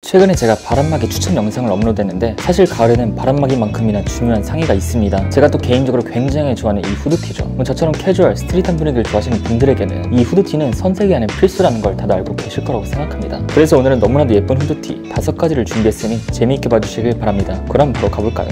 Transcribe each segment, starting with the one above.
최근에 제가 바람막이 추천 영상을 업로드했는데 사실 가을에는 바람막이만큼이나 중요한 상의가 있습니다. 제가 또 개인적으로 굉장히 좋아하는 이 후드티죠. 저처럼 캐주얼, 스트릿한 분위기를 좋아하시는 분들에게는 이 후드티는 선택이 아닌 필수라는 걸 다들 알고 계실 거라고 생각합니다. 그래서 오늘은 너무나도 예쁜 후드티 5가지를 준비했으니 재미있게 봐주시길 바랍니다. 그럼 바로 가볼까요?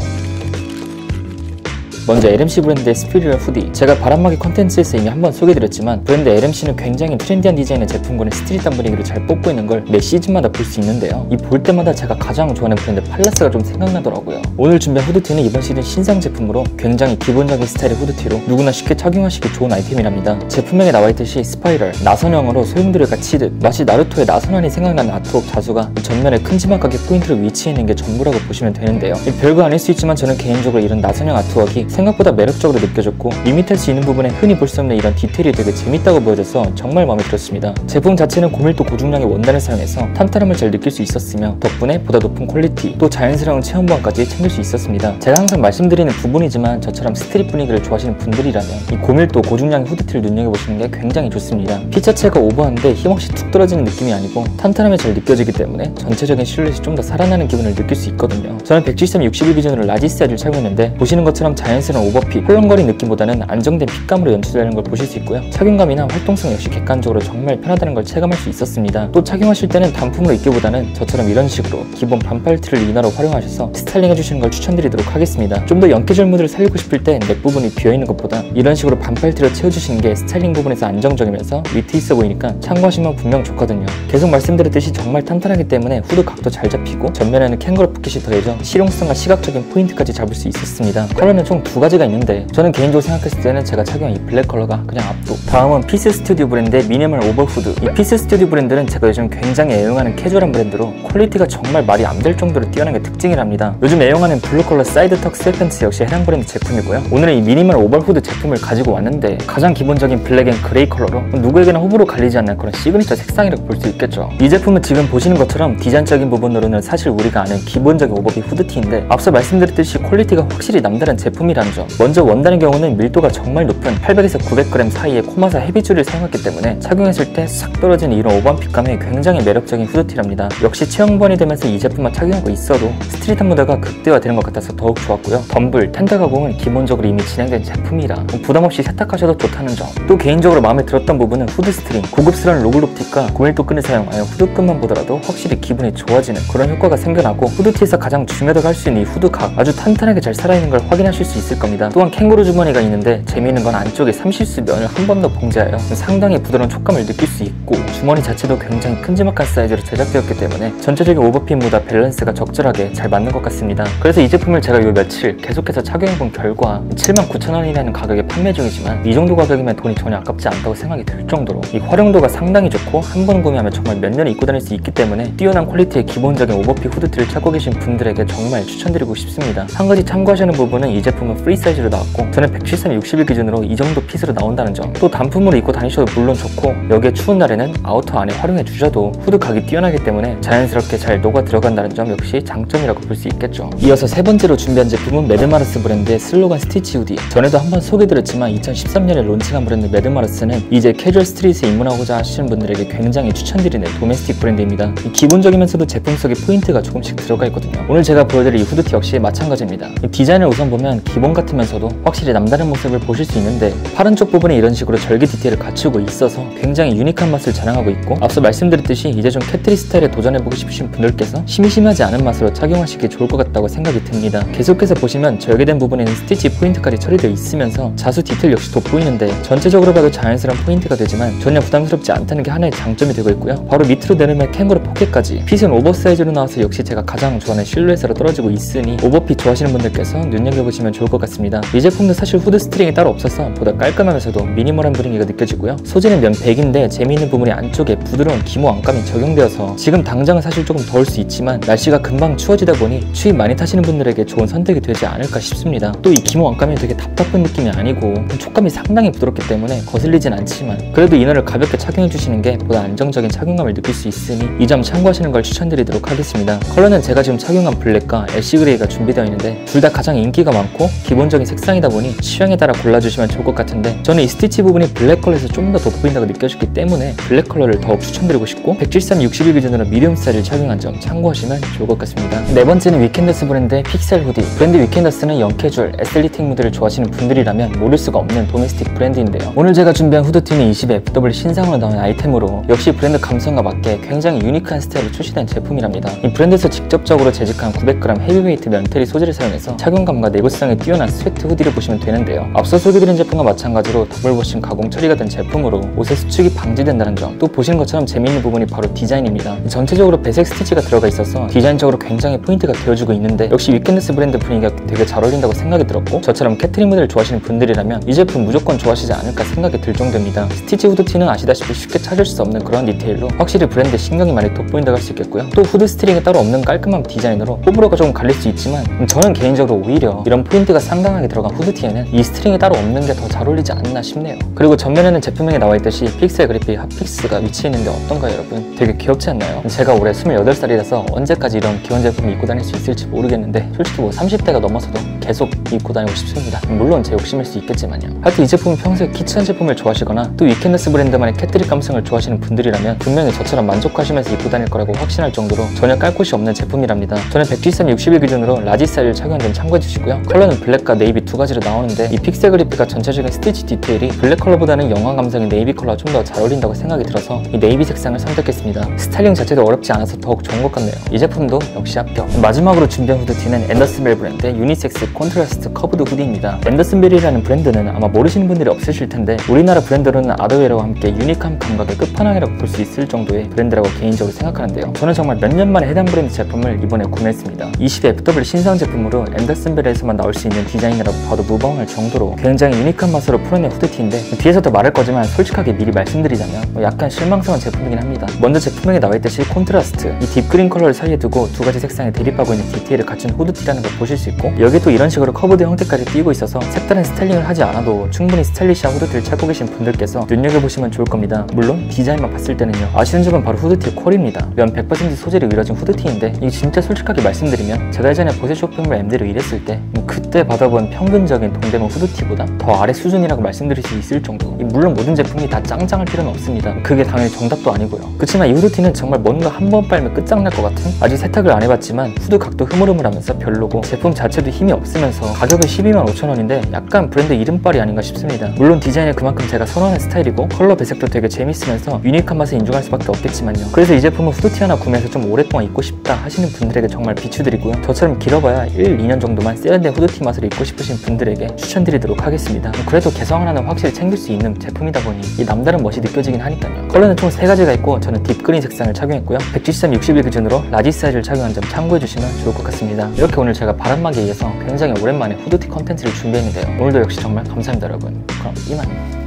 먼저 LMC 브랜드의 스피리얼 후디. 제가 바람막이 컨텐츠에서 이미 한번 소개드렸지만 브랜드 LMC는 굉장히 트렌디한 디자인의 제품군의 스트릿한 분위기를 잘 뽑고 있는 걸 매 시즌마다 볼 수 있는데요. 이 볼 때마다 제가 가장 좋아하는 브랜드 팔라스가 좀 생각나더라고요. 오늘 준비한 후드티는 이번 시즌 신상 제품으로 굉장히 기본적인 스타일의 후드티로 누구나 쉽게 착용하시기 좋은 아이템이랍니다. 제품명에 나와있듯이 스파이럴, 나선형으로 소용돌이가 치듯 마치 나루토의 나선환이 생각나는 아트웍 자수가 전면에 큼지막하게 포인트로 위치해 있는 게 전부라고 보시면 되는데요. 별거 아닐 수 있지만 저는 개인적으로 이런 나선형 아트웍이 생각보다 매력적으로 느껴졌고 밋밋할 수 있는 부분에 흔히 볼 수 없는 이런 디테일이 되게 재밌다고 보여져서 정말 마음에 들었습니다. 제품 자체는 고밀도 고중량의 원단을 사용해서 탄탄함을 잘 느낄 수 있었으며 덕분에 보다 높은 퀄리티 또 자연스러운 체험 보완까지 챙길 수 있었습니다. 제가 항상 말씀드리는 부분이지만 저처럼 스트릿 분위기를 좋아하시는 분들이라면 이 고밀도 고중량의 후드티를 눈여겨보시는 게 굉장히 좋습니다. 핏 자체가 오버한데 힘없이 툭 떨어지는 느낌이 아니고 탄탄함이 잘 느껴지기 때문에 전체적인 실루엣이 좀 더 살아나는 기분을 느낄 수 있거든요. 저는 173, 61 기준으로 라지 사이즈를 착용했는데 보시는 것처럼 자연스러운 오버핏, 헐렁거린 느낌보다는 안정된 핏감으로 연출되는 걸 보실 수 있고요. 착용감이나 활동성 역시 객관적으로 정말 편하다는 걸 체감할 수 있었습니다. 또 착용하실 때는 단품으로 입기보다는 저처럼 이런 식으로 기본 반팔티를 이너로 활용하셔서 스타일링 해주시는 걸 추천드리도록 하겠습니다. 좀 더 연계절 무드를 살리고 싶을 때 넥 부분이 비어있는 것보다 이런 식으로 반팔티로 채워주시는 게 스타일링 부분에서 안정적이면서 위트 있어 보이니까 참고하시면 분명 좋거든요. 계속 말씀드렸듯이 정말 탄탄하기 때문에 후드 각도 잘 잡히고 전면에는 캥거루 포켓이 더해져 실용성과 시각적인 포인트까지 잡을 수 있었습니다. 컬러는 총 2가지가 있는데 저는 개인적으로 생각했을 때는 제가 착용한 이 블랙 컬러가 그냥 압도. 다음은 피스 스튜디오 브랜드의 미니멀 오버후드. 이 피스 스튜디오 브랜드는 제가 요즘 굉장히 애용하는 캐주얼한 브랜드로 퀄리티가 정말 말이 안 될 정도로 뛰어난 게 특징이랍니다. 요즘 애용하는 블루 컬러 사이드 턱 스웨팬츠 역시 해당 브랜드 제품이고요. 오늘은 이 미니멀 오버후드 제품을 가지고 왔는데 가장 기본적인 블랙 앤 그레이 컬러로 누구에게나 호불호 갈리지 않는 그런 시그니처 색상이라고 볼 수 있겠죠. 이 제품은 지금 보시는 것처럼 디자인적인 부분으로는 사실 우리가 아는 기본적인 오버핏 후드티인데 앞서 말씀드렸듯이 퀄리티가 확실히 남다른 제품이라는 점. 먼저 원단의 경우는 밀도가 정말 높은 800에서 900g 사이의 코마사 헤비줄을 사용했기 때문에 착용했을 때 싹 떨어지는 이런 오버한 핏감이 굉장히 매력적인 후드티랍니다. 역시 체형번이 되면서 이 제품만 착용하고 있어도 스트릿한 무드가 극대화되는 것 같아서 더욱 좋았고요. 덤블, 텐더 가공은 기본적으로 이미 진행된 제품이라 부담없이 세탁하셔도 좋다는 점. 또 개인적으로 마음에 들었던 부분은 후드 스트링, 고급스러운 로글롭틱과 고밀도 끈을 사용하여 후드끈만 보더라도 확실히 기분이 좋아지는 그런 효과가 생겨나고 후드티에서 가장 중요하다고 할 수 있는 이 후드각 아주 탄탄하게 잘 살아있는 걸 확인하실 수 있을 겁니다. 또한 캥거루 주머니가 있는데 재미있는 건 안쪽에 삼실수 면을 한 번 더 봉제하여 상당히 부드러운 촉감을 느낄 수 있고 주머니 자체도 굉장히 큼지막한 사이즈로 제작되었기 때문에 전체적인 오버핏보다 밸런스가 적절하게 잘 맞는 것 같습니다. 그래서 이 제품을 제가 요 며칠 계속해서 착용해본 결과 79,000원이라는 가격에 판매 중이지만 이 정도 가격이면 돈이 전혀 아깝지 않다고 생각이 들 정도로 이 활용도가 상당히 좋고 한 번 구매하면 정말 몇 년을 입고 다닐 수 있기 때문에 뛰어난 퀄리티의 기본적인 오버핏 후드티를 찾고 계신 분들에게 정말 추천드리고 싶습니다. 한 가지 참고하시는 부분은 이 제품은 프리 사이즈로 나왔고 저는 173, 61 기준으로 이 정도 핏으로 나온다는 점. 또 단품으로 입고 다니셔도 물론 좋고 여기에 추운 날에는 아우터 안에 활용해 주셔도 후드 각이 뛰어나기 때문에 자연스럽게 잘 녹아 들어간다는 점 역시 장점이라고 볼 수 있겠죠. 이어서 세 번째로 준비한 제품은 매드마르스 브랜드의 슬로건 스티치 후디. 전에도 한번 소개드렸지만 2013년에 론칭한 브랜드 매드마르스는 이제 캐주얼 스트릿에 입문하고자 하시는 분들에게 굉장히 추천드리는 도메스틱 브랜드입니다. 기본적이면서도 제품 속에 포인트가 조금씩 들어가 있거든요. 오늘 제가 보여드릴 이 후드티 역시 마찬가지입니다. 디자인을 우선 보면 기본 같으면서도 확실히 남다른 모습을 보실 수 있는데 팔은 쪽 부분에 이런 식으로 절개 디테일을 갖추고 있어서 굉장히 유니크한 맛을 자랑하고 있고 앞서 말씀드렸듯이 이제 좀 캣트리 스타일에 도전해보고 싶으신 분들께서 심심하지 않은 맛으로 착용하시기 좋을 것 같다고 생각이 듭니다. 계속해서 보시면 절개된 부분에는 스티치 포인트까지 처리되어 있으면서 자수 디테일 역시 돋보이는데 전체적으로 봐도 자연스러운 포인트가 되지만 전혀 부담스럽지 않다는 게 하나의 장점이 되고 있고요. 바로 밑으로 내리면 캥거루 포켓까지 핏은 오버사이즈로 나와서 역시 제가 가장 좋아하는 실루엣으로 떨어지고 있으니 오버핏 좋아하시는 분들께서 눈여겨보시면 좋을 것 같습니다. 이 제품도 사실 후드 스트링이 따로 없어서 보다 깔끔하면서도 미니멀한 분위기가 느껴지고요. 소재는 면 100인데 재미있는 부분이 안쪽에 부드러운 기모 안감이 적용되어서 지금 당장은 사실 조금 더울 수 있지만 날씨가 금방 추워지다 보니 추위 많이 타시는 분들에게 좋은 선택이 되지 않을까 싶습니다. 또 이 기모 안감이 되게 답답한 느낌이 아니고 촉감이 상당히 부드럽기 때문에 거슬리진 않지만 그래도 이너를 가볍게 착용해 주시는 게 보다 안정적인 착용감을 느낄 수 있으니 이 점 참고하시는 걸 추천드리도록 하겠습니다. 컬러는 제가 지금 착용한 블랙과 애쉬 그레이가 준비되어 있는데 둘 다 가장 인기가 많고 기본적인 색상이다 보니 취향에 따라 골라주시면 좋을 것 같은데 저는 이 스티치 부분이 블랙 컬러에서 좀 더 돋보인다고 느껴졌기 때문에 블랙 컬러를 더욱 추천드리고 싶고 173, 61 기준으로 미디움 사이즈를 착용한 점 참고하시면 좋을 것 같습니다. 네 번째는 위켄더스 브랜드의 픽셀 후디. 브랜드 위켄더스는 영캐주얼, 애슬리틱 무드를 좋아하시는 분들이라면 모를 수가 없는 도메스틱 브랜드인데요. 오늘 제가 준비한 후드티는 20FW 신상으로 나온 아이템으로 역시 브랜드 감성과 맞게 굉장히 유니크한 스타일로 출시된 제품이랍니다. 이 브랜드에서 직접적으로 재직한 900g 헤비웨이트 면테리 소재를 사용해서 착용감과 내구성이 뛰어난 스웨트 후디를 보시면 되는데요. 앞서 소개드린 제품과 마찬가지로 더블워싱 가공 처리가 된 제품으로 옷의 수축이 방지된다는 점, 또 보시는 것처럼 재미있는 부분이 바로 디자인입니다. 전체적으로 배색 스티치가 들어가 있어서 디자인적으로 굉장히 포인트가 되어주고 있는데 역시 위켄더스 브랜드 분위기가 되게 잘 어울린다고 생각이 들었고 저처럼 캐트린 무드를 좋아하시는 분들이라면 이 제품 무조건 좋아하시지 않을까 생각이 들 정도입니다. 스티치 후드티는 아시다시피 쉽게 찾을 수 없는 그런 디테일로 확실히 브랜드에 신경이 많이 돋보인다고 할 수 있겠고요. 또 후드 스트링이 따로 없는 깔끔한 디자인으로 호불호가 조금 갈릴 수 있지만 저는 개인적으로 오히려 이런 포인트가 상당하게 들어간 후드티에는 이 스트링이 따로 없는 게 더 잘 어울리지 않나 싶네요. 그리고 전면에는 제품명에 나와있듯이 픽셀 그리피 핫픽스가 위치해있는데 어떤가요 여러분? 되게 귀엽지 않나요? 제가 올해 28살이라서 언제까지 이런 귀여운 제품을 입고 다닐 수 있을지 모르겠는데 솔직히 뭐 30대가 넘어서도 계속 입고 다니고 싶습니다. 물론 제 욕심일 수 있겠지만요. 하여튼 이 제품은 평소에 키치한 제품을 좋아하시거나 또 위켄더스 브랜드만의 캐트릭 감성을 좋아하시는 분들이라면 분명히 저처럼 만족하시면서 입고 다닐 거라고 확신할 정도로 전혀 깔 곳이 없는 제품이랍니다. 저는 173, 61 기준으로 라지 사이즈를 착용한 점 참고해주시고요. 컬러는 블랙과 네이비 두 가지로 나오는데 이 픽셀 그리피가 전체적인 스티치 디테일이 블랙 컬러보다는 영화 감성의 네이비 컬러가 좀 더 잘 어울린다고 생각이 들어서 이 네이비 색상을 선택했습니다. 스타일링 자체도 어렵지 않아서 더욱 좋은 것 같네요. 이 제품도 역시 합격. 마지막으로 준비한 후드티는 앤더슨 벨 브랜드의 유니섹스 콘트라스트 커브드 후디입니다. 앤더슨 벨이라는 브랜드는 아마 모르시는 분들이 없으실 텐데 우리나라 브랜드로는 아더웨어와 함께 유니크한 감각의 끝판왕이라고 볼 수 있을 정도의 브랜드라고 개인적으로 생각하는데요. 저는 정말 몇 년 만에 해당 브랜드 제품을 이번에 구매했습니다. 20FW 신상 제품으로 앤더슨 벨에서만 나올 수 있는 디자인이라고 봐도 무방할 정도로 굉장히 유니크한 맛으로 풀어낸 후드티인데 뒤에서도 말할 거지만 솔직하게 미리 말씀드리자면 약간 실망스러운 제품이긴 합니다. 먼저 제품명에 나와있듯이 콘트라스트, 이 딥그린 컬러를 사이에 두고 두 가지 색상이 대립하고 있는 디테일을 갖춘 후드티라는 걸 보실 수 있고 여기도 이런 식으로 커브드 형태까지 띄고 있어서 색다른 스타일링을 하지 않아도 충분히 스타일리시한 후드티를 찾고 계신 분들께서 눈여겨보시면 좋을 겁니다. 물론 디자인만 봤을 때는요. 아쉬운 점은 바로 후드티의 퀄입니다. 면 100% 소재로 이루어진 후드티인데 이게 진짜 솔직하게 말씀드리면 제가 예전에 보세 쇼핑몰 MD로 일했을 때 그때 받아본 평균적인 동대문 후드티보다 더 아래 수준이라고 말씀드릴 수 있을 정도. 물론 모든 제품이 다 짱짱할 필요는 없습니다. 그게 당연히 정답도 아니고요. 그렇지만 이 후드티는 정말 뭔가 한 번 빨면 끝장날 것 같은? 아직 세탁을 안 해봤지만 후드 각도 흐물흐물하면서 별로고 제품 자체도 힘이 없으면서 가격은 125,000원인데 약간 브랜드 이름빨이 아닌가 싶습니다. 물론 디자인은 그만큼 제가 선호하는 스타일이고 컬러 배색도 되게 재밌으면서 유니크한 맛을 인정할 수밖에 없겠지만요. 그래서 이 제품은 후드티 하나 구매해서 좀 오랫동안 입고 싶다 하시는 분들에게 정말 비추드리고요. 저처럼 길어봐야 1, 2년 정도만 세련된 후드티 맛을 입고 싶으신 분들에게 추천드리도록 하겠습니다. 그래도 개성 하나는 확실히 챙길 수 있는 제품이다 보니 이 남다른 멋이 느껴지긴 하니까요. 컬러는 총 3가지가 있고 저는 딥그린 색상을 착용했고요. 173, 61 기준으로 라지 사이즈를 착용한 점 참고해주시면 좋을 것 같습니다. 이렇게 오늘 제가 바람막이에 의해서 굉장히 오랜만에 후드티 컨텐츠를 준비했는데요. 오늘도 역시 정말 감사합니다 여러분. 그럼 이만.